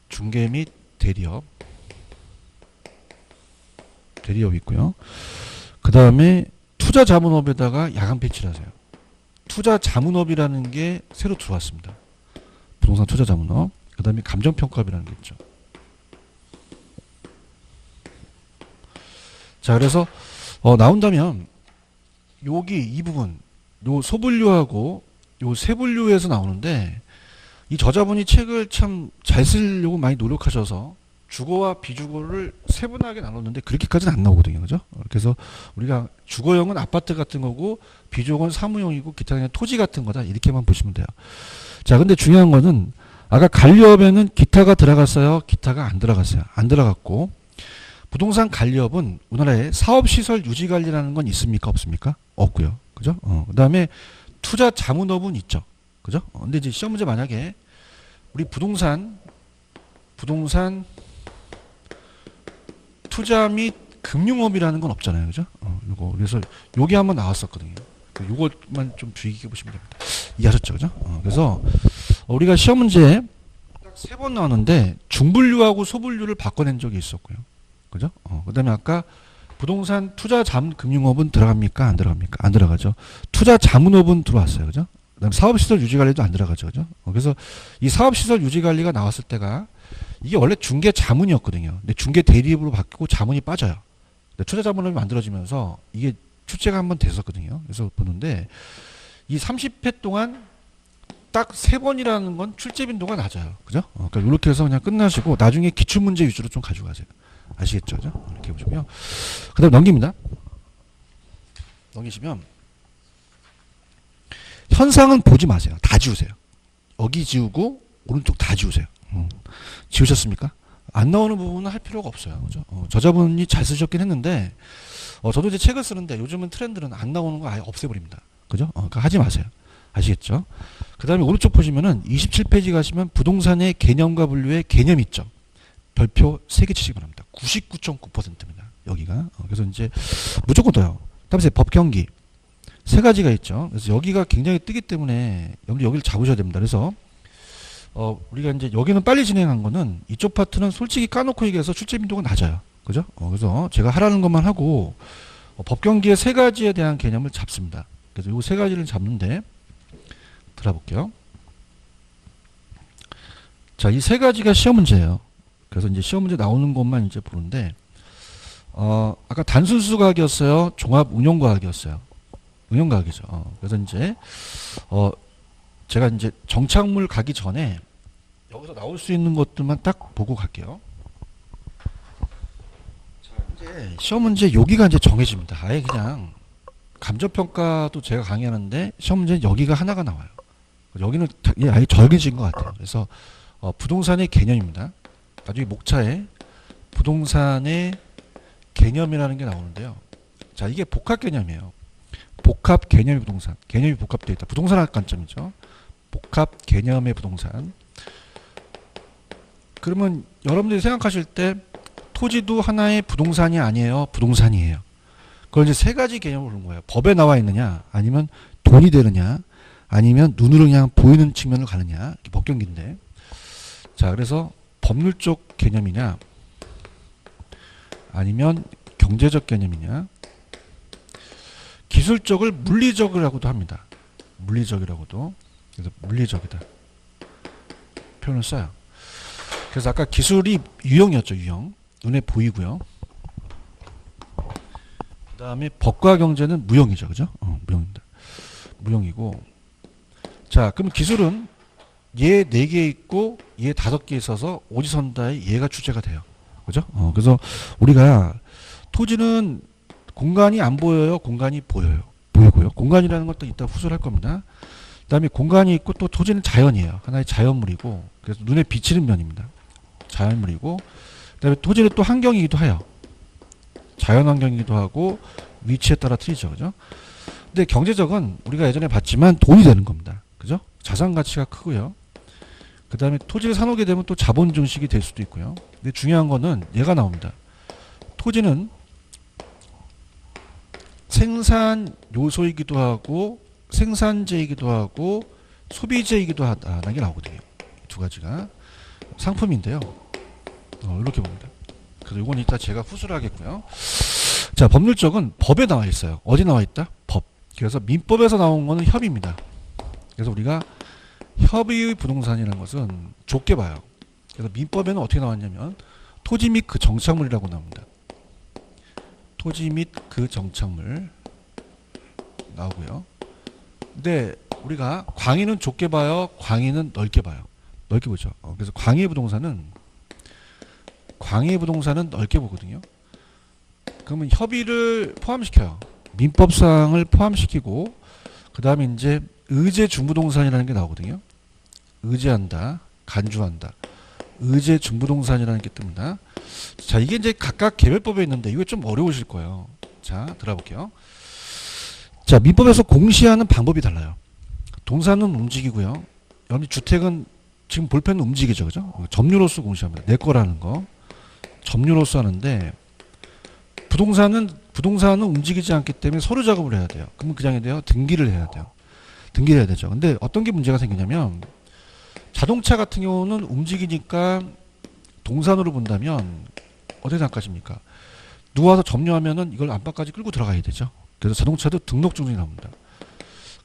중개 및 대리업이 있고요. 그 다음에 투자자문업에다가 야간 배치를 하세요. 투자자문업이라는 게 새로 들어왔습니다. 부동산 투자자문업. 그 다음에 감정평가업이라는 게 있죠. 자, 그래서 나온다면 여기 이 부분, 요 소분류하고 요 세분류에서 나오는데, 이 저자분이 책을 참 잘 쓰려고 많이 노력하셔서 주거와 비주거를 세분하게 나눴는데 그렇게까지는 안 나오거든요. 그죠? 그래서 우리가 주거형은 아파트 같은 거고 비주거는 사무용이고 기타 그냥 토지 같은 거다. 이렇게만 보시면 돼요. 자, 근데 중요한 거는 아까 관리업에는 기타가 들어갔어요? 기타가 안 들어갔어요? 안 들어갔고, 부동산 관리업은 우리나라에 사업시설 유지관리라는 건 있습니까? 없습니까? 없고요. 그죠? 그 다음에 투자 자문업은 있죠. 그죠? 근데 이제 시험 문제 만약에 우리 부동산 투자 및 금융업이라는 건 없잖아요. 그죠? 요거. 그래서 요게 한번 나왔었거든요. 요것만 좀 주의 깊게 보시면 됩니다. 이해하셨죠? 그죠? 그래서 우리가 시험 문제에 딱 3번 나왔는데 중분류하고 소분류를 바꿔낸 적이 있었고요. 그죠? 그 다음에 아까 부동산 투자 자문 금융업은 들어갑니까? 안 들어갑니까? 안 들어가죠. 투자 자문업은 들어왔어요. 그죠? 그 다음에 사업시설 유지관리도 안 들어가죠. 그죠? 그래서 이 사업시설 유지관리가 나왔을 때가 이게 원래 중개 자문이었거든요. 근데 중개 대리업으로 바뀌고 자문이 빠져요. 근데 투자 자문업이 만들어지면서 이게 출제가 한번 됐었거든요. 그래서 보는데 이 30회 동안 딱 3번이라는 건 출제 빈도가 낮아요. 그죠? 그러니까 이렇게 해서 그냥 끝나시고 나중에 기출문제 위주로 좀 가져가세요. 아시겠죠? 그죠? 이렇게 보시고요. 그 다음 넘깁니다. 넘기시면 현상은 보지 마세요. 다 지우세요. 여기 지우고 오른쪽 다 지우세요. 지우셨습니까? 안 나오는 부분은 할 필요가 없어요. 그죠? 저자분이 잘 쓰셨긴 했는데, 저도 이제 책을 쓰는데 요즘은 트렌드는 안 나오는 거 아예 없애버립니다. 그죠? 그러니까 하지 마세요. 아시겠죠? 그 다음에 오른쪽 보시면은 27페이지 가시면 부동산의 개념과 분류의 개념 있죠? 별표 3개 치시기 바랍니다. 99.9%입니다. 여기가. 그래서 이제 무조건 떠요. 다음에 법경기. 3가지가 있죠. 그래서 여기가 굉장히 뜨기 때문에 여기를 잡으셔야 됩니다. 그래서 우리가 이제 여기는 빨리 진행한 거는 이쪽 파트는 솔직히 까놓고 얘기해서 출제 빈도가 낮아요. 그죠? 그래서 제가 하라는 것만 하고 법경기의 3가지에 대한 개념을 잡습니다. 그래서 이 3가지를 잡는데 들어볼게요. 자, 이 3가지가 시험 문제예요. 그래서 이제 시험 문제 나오는 것만 이제 보는데 아까 단순수과학이었어요? 종합응용과학이었어요? 응용과학이죠. 그래서 이제 제가 이제 정착물 가기 전에 여기서 나올 수 있는 것들만 딱 보고 갈게요. 자, 이제 시험 문제 여기가 이제 정해집니다. 아예 그냥 감정평가도 제가 강의하는데 시험 문제는 여기가 하나가 나와요. 여기는 아예 정해진 것 같아요. 그래서 부동산의 개념입니다. 나중에 목차에 부동산의 개념이라는 게 나오는데요. 자, 이게 복합 개념이에요. 복합 개념의 부동산. 개념이 복합되어 있다. 부동산학 관점이죠. 복합 개념의 부동산. 그러면 여러분들이 생각하실 때 토지도 하나의 부동산이 아니에요? 부동산이에요. 그걸 이제 3가지 개념을 보는 거예요. 법에 나와 있느냐, 아니면 돈이 되느냐, 아니면 눈으로 그냥 보이는 측면을 가느냐. 이게 법경기인데. 자, 그래서 법률 쪽 개념이냐, 아니면 경제적 개념이냐, 기술적을 물리적이라고도 합니다. 물리적이라고도. 그래서 물리적이다 표현을 써요. 그래서 아까 기술이 유형이었죠. 유형. 눈에 보이고요. 그 다음에 법과 경제는 무형이죠. 그죠? 무형입니다. 무형이고. 자, 그럼 기술은 얘 4개 있고 얘 5개 있어서 오지선다에 얘가 출제가 돼요. 그죠? 그래서 우리가 토지는 공간이 안 보여요? 공간이 보여요? 보이고요. 공간이라는 것도 이따 후술 할 겁니다. 그 다음에 공간이 있고 또 토지는 자연이에요. 하나의 자연물이고, 그래서 눈에 비치는 면입니다. 자연물이고, 그 다음에 토지는 또 환경이기도 해요. 자연환경이기도 하고 위치에 따라 틀리죠. 그죠? 근데 경제적은 우리가 예전에 봤지만 돈이 되는 겁니다. 그죠? 자산 가치가 크고요. 그 다음에 토지를 사놓게 되면 또 자본 증식이 될 수도 있고요. 근데 중요한 거는 얘가 나옵니다. 토지는 생산 요소이기도 하고 생산재이기도 하고 소비재이기도 하다는 게 나오거든요. 두 가지가 상품인데요. 이렇게 봅니다. 그래서 이건 이따 제가 후수를 하겠고요. 자, 법률적은 법에 나와 있어요. 어디 나와 있다? 법. 그래서 민법에서 나온 거는 협의입니다. 그래서 우리가 협의의 부동산이라는 것은 좁게 봐요. 그래서 민법에는 어떻게 나왔냐면 토지 및 그 정착물이라고 나옵니다. 토지 및 그 정착물 나오고요. 근데 우리가 광의는 좁게 봐요. 광의는 넓게 봐요. 넓게 보죠. 그래서 광의의 부동산은 넓게 보거든요. 그러면 협의를 포함시켜요. 민법상을 포함시키고 그 다음에 이제 의제 중부동산이라는 게 나오거든요. 의제한다, 간주한다. 의제 중부동산이라는 게 뜹니다. 자, 이게 이제 각각 개별법에 있는데 이거 좀 어려우실 거예요. 자, 들어볼게요. 자, 민법에서 공시하는 방법이 달라요. 동사는 움직이고요. 여러분 주택은 지금 볼펜은 움직이죠, 그죠? 점유로서 공시합니다. 내 거라는 거. 점유로서 하는데 부동산은 움직이지 않기 때문에 서류 작업을 해야 돼요. 그러면 그냥 해야 돼요. 등기를 해야 돼요. 등기를 해야 되죠. 근데 어떤 게 문제가 생기냐면 자동차 같은 경우는 움직이니까 동산으로 본다면 어떻게 생각하십니까? 누가 와서 점유하면은 이걸 안방까지 끌고 들어가야 되죠. 그래서 자동차도 등록증이 나옵니다.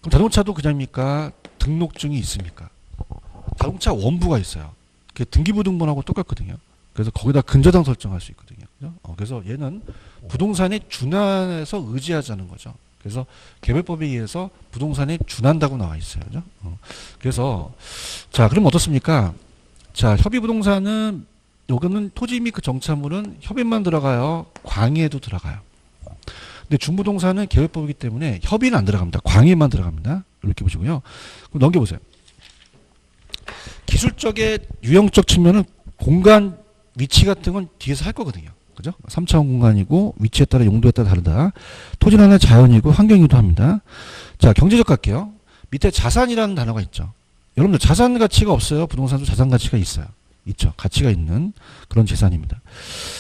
그럼 자동차도 그냥입니까? 등록증이 있습니까? 자동차 원부가 있어요. 그게 등기부등본하고 똑같거든요. 그래서 거기다 근저당 설정할 수 있거든요. 그죠? 그래서 얘는 부동산에 준한해서 의지하자는 거죠. 그래서 개별법에 의해서 부동산에 준한다고 나와 있어요. 그죠? 그래서 자, 그럼 어떻습니까? 자, 협의부동산은 요거는 토지 및 그 정착물은 협의만 들어가요. 광의에도 들어가요. 근데 중부동산은 개별법이기 때문에 협의는 안 들어갑니다. 광의만 들어갑니다. 이렇게 보시고요. 그럼 넘겨보세요. 기술적의 유형적 측면은 공간 위치 같은 건 뒤에서 할 거거든요. 그죠? 3차원 공간이고 위치에 따라 용도에 따라 다르다. 토지는 하나의 자연이고 환경이기도 합니다. 자, 경제적 갈게요. 밑에 자산이라는 단어가 있죠. 여러분들 자산 가치가 없어요? 부동산도 자산 가치가 있어요. 있죠. 가치가 있는 그런 재산입니다.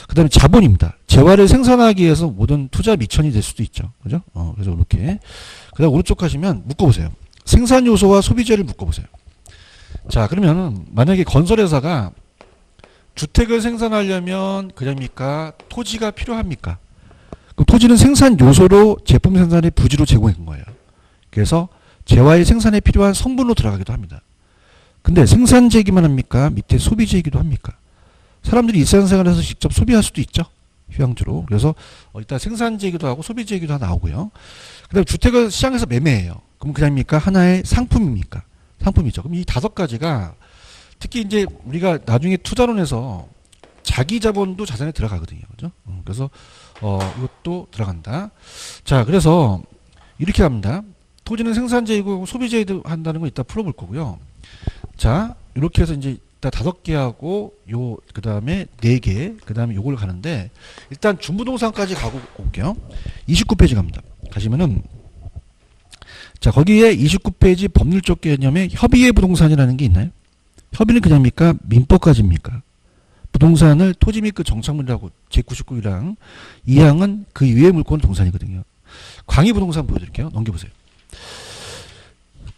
그 다음에 자본입니다. 재화를 생산하기 위해서 모든 투자 미천이 될 수도 있죠. 그죠? 그래서 이렇게. 그 다음 오른쪽 가시면 묶어보세요. 생산 요소와 소비재를 묶어보세요. 자, 그러면 만약에 건설회사가 주택을 생산하려면 그냥입니까? 토지가 필요합니까? 그럼 토지는 생산 요소로 제품 생산의 부지로 제공한 거예요. 그래서 재화의 생산에 필요한 성분으로 들어가기도 합니다. 근데 생산재이기만 합니까? 밑에 소비재이기도 합니까? 사람들이 일상생활에서 직접 소비할 수도 있죠. 휴양지로. 그래서 일단 생산재이기도 하고 소비재이기도 나오고요. 그 다음에 주택을 시장에서 매매해요. 그럼 그냥입니까? 하나의 상품입니까? 상품이죠. 그럼 이 5가지가 특히 이제 우리가 나중에 투자론에서 자기 자본도 자산에 들어가거든요. 그죠? 그래서 이것도 들어간다. 자, 그래서 이렇게 합니다. 토지는 생산재이고 소비재이도 한다는 거 이따 풀어볼 거고요. 자, 이렇게 해서 이제 일단 5개 하고 그 다음에 4개, 그 다음에 요걸 가는데 일단 중부동산까지 가고 올게요. 29페이지 갑니다. 가시면은 자, 거기에 29페이지 법률적 개념에 협의의 부동산이라는 게 있나요? 협의는 그냥입니까? 민법까지입니까? 부동산을 토지 및 그 정착물이라고 제99조랑 2항은 그 이외의 물권은 동산이거든요. 광의 부동산 보여드릴게요. 넘겨보세요.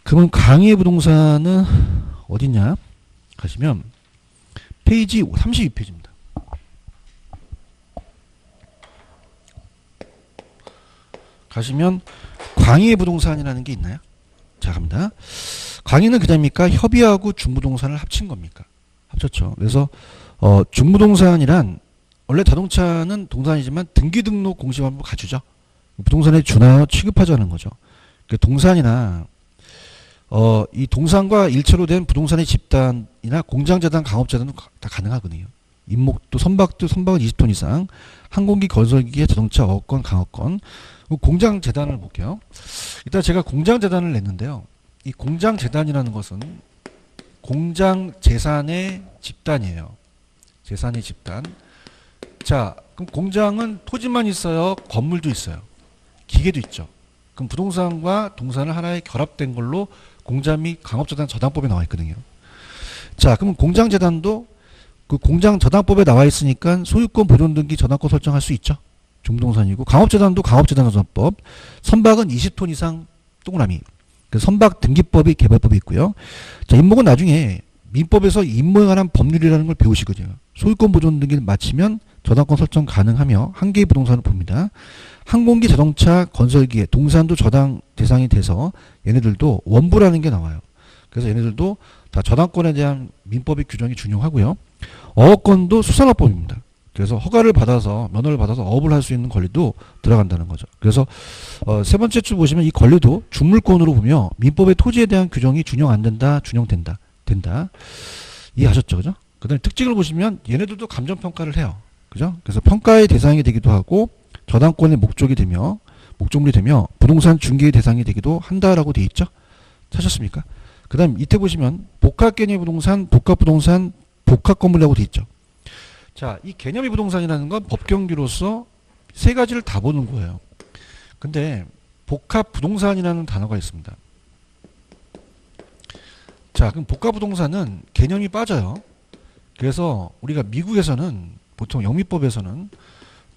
그러면 광의 부동산은 어디냐? 가시면 페이지 32페이지입니다. 가시면 광의 부동산이라는 게 있나요? 자, 갑니다. 광의는 그냥입니까? 협의하고 중부동산을 합친 겁니까? 합쳤죠. 그래서 중부동산이란 원래 자동차는 동산이지만 등기등록 공시법을 갖추죠. 부동산에 준하여 취급하자는 거죠. 동산이나 이 동산과 일체로 된 부동산의 집단이나 공장재단, 강업재단도 다 가능하거든요. 임목도 선박은 20톤 이상, 항공기, 건설기계, 자동차, 어업권, 강업권. 공장재단을 볼게요. 일단 제가 공장재단을 냈는데요. 이 공장재단이라는 것은 공장재산의 집단이에요. 재산의 집단. 자, 그럼 공장은 토지만 있어요? 건물도 있어요? 기계도 있죠. 그럼 부동산과 동산을 하나의 결합된 걸로 공자 및 강업재단 저당법에 나와 있거든요. 자, 그럼 공장재단도 그 공장저당법에 나와 있으니까 소유권 보존 등기 저당권 설정할 수 있죠. 중부동산이고, 강업재단도 강업재단 저당법, 선박은 20톤 이상 동그라미. 그 선박 등기법이 개발법이 있고요. 자, 임목은 나중에 민법에서 임목에 관한 법률이라는 걸 배우시거든요. 소유권 보존 등기를 마치면 저당권 설정 가능하며 한 개의 부동산을 봅니다. 항공기, 자동차, 건설기에 동산도 저당 대상이 돼서 얘네들도 원부라는 게 나와요. 그래서 얘네들도 다 저당권에 대한 민법의 규정이 준용하고요. 어업권도 수산업법입니다. 그래서 허가를 받아서 면허를 받아서 어업을 할 수 있는 권리도 들어간다는 거죠. 그래서 세 번째 줄 보시면 이 권리도 중물권으로 보며 민법의 토지에 대한 규정이 준용 안 된다, 준용된다, 된다. 이해하셨죠, 그죠? 그다음에 특징을 보시면 얘네들도 감정평가를 해요, 그죠? 그래서 평가의 대상이 되기도 하고 저당권의 목적물이 되며 부동산 중개의 대상이 되기도 한다라고 돼 있죠. 찾았습니까? 그다음 밑에 보시면 복합 개념 부동산, 복합 부동산, 복합 건물이라고 돼 있죠. 자, 이 개념의 부동산이라는 건 법경규로서 세 가지를 다 보는 거예요. 근데 복합 부동산이라는 단어가 있습니다. 자, 그럼 복합 부동산은 개념이 빠져요. 그래서 우리가 미국에서는 보통 영미법에서는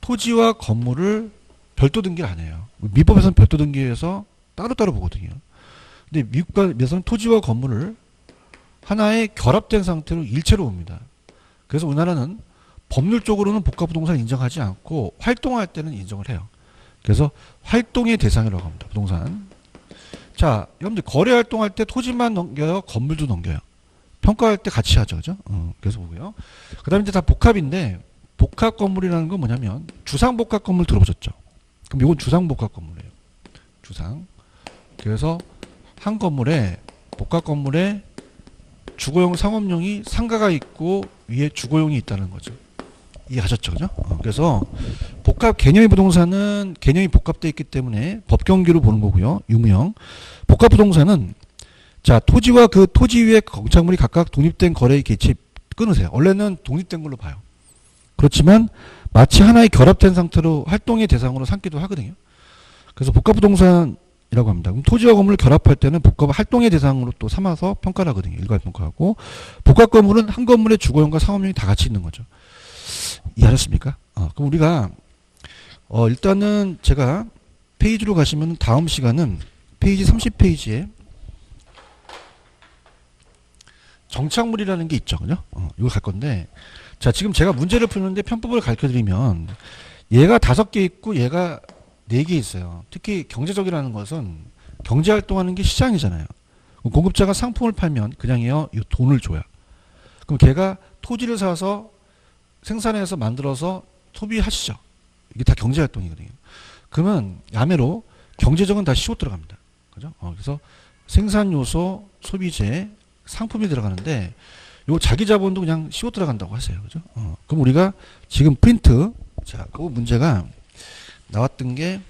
토지와 건물을 별도 등기를 안 해요. 미법에서는 별도 등기해서 따로따로 보거든요. 근데 미국에서는 토지와 건물을 하나의 결합된 상태로 일체로 봅니다. 그래서 우리나라는 법률적으로는 복합부동산을 인정하지 않고 활동할 때는 인정을 해요. 그래서 활동의 대상이라고 합니다. 부동산. 자, 여러분들 거래활동할 때 토지만 넘겨요? 건물도 넘겨요? 평가할 때 같이 하죠. 그죠? 그래서 보고요. 그 다음에 이제 다 복합인데 복합 건물이라는 건 뭐냐면 주상복합 건물 들어보셨죠? 그럼 이건 주상복합 건물이에요. 주상. 그래서 한 건물에 복합 건물에 주거용 상업용이 상가가 있고 위에 주거용이 있다는 거죠. 이해하셨죠? 그죠? 그래서 복합 개념의 부동산은 개념이 복합되어 있기 때문에 법경규로 보는 거고요. 유무형. 복합 부동산은 자, 토지와 그 토지 위에 건축물이 각각 독립된 거래의 개체 끊으세요. 원래는 독립된 걸로 봐요. 그렇지만 마치 하나의 결합된 상태로 활동의 대상으로 삼기도 하거든요. 그래서 복합 부동산이라고 합니다. 그럼 토지와 건물을 결합할 때는 복합 활동의 대상으로 또 삼아서 평가를 하거든요. 일괄 평가하고 복합 건물은 한 건물의 주거용과 상업용이 다 같이 있는 거죠. 이해하셨습니까? 그럼 우리가 일단은 제가 페이지로 가시면 다음 시간은 페이지 30페이지에 정착물이라는 게 있죠. 그죠? 이거 갈 건데 자, 지금 제가 문제를 푸는데 편법을 가르쳐드리면 얘가 5개 있고 얘가 4개 있어요. 특히 경제적이라는 것은 경제활동하는 게 시장이잖아요. 공급자가 상품을 팔면 그냥요 이 돈을 줘요. 그럼 걔가 토지를 사서 생산해서 만들어서 소비하시죠. 이게 다 경제활동이거든요. 그러면 야매로 경제적은 다 시옷 들어갑니다. 그죠? 그래서 생산요소, 소비재, 상품이 들어가는데 요 자기 자본도 그냥 시옷 들어간다고 하세요. 그죠? 그럼 우리가 지금 프린트 자, 그 문제가 나왔던 게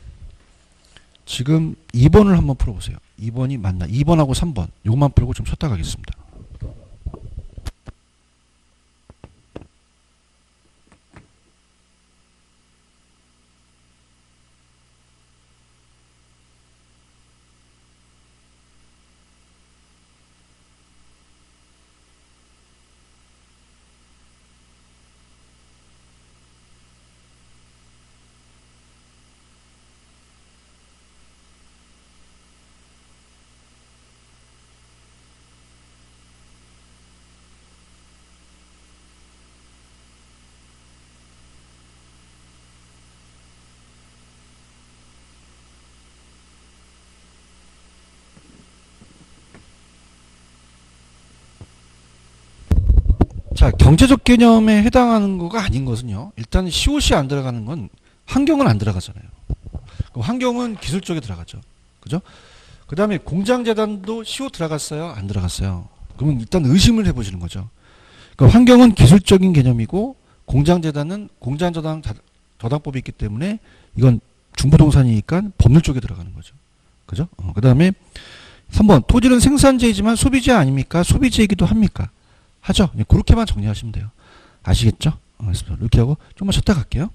지금 2번을 한번 풀어보세요. 2번이 맞나? 2번하고 3번 요것만 풀고 좀 쉬었다 가겠습니다. 자, 경제적 개념에 해당하는 거가 아닌 것은요. 일단 시옷이 안 들어가는 건 환경은 안 들어가잖아요. 그럼 환경은 기술 쪽에 들어가죠. 그죠? 그 다음에 공장재단도 시옷 들어갔어요? 안 들어갔어요? 그러면 일단 의심을 해보시는 거죠. 그러니까 환경은 기술적인 개념이고 공장재단은 공장저당법이 있기 때문에 이건 중부동산이니까 법률 쪽에 들어가는 거죠. 그죠? 그 다음에 3번 토지는 생산재이지만 소비재 아닙니까? 소비재이기도 합니까? 하죠. 그렇게만 정리하시면 돼요. 아시겠죠? 이렇게 하고 좀만 쉬었다 갈게요.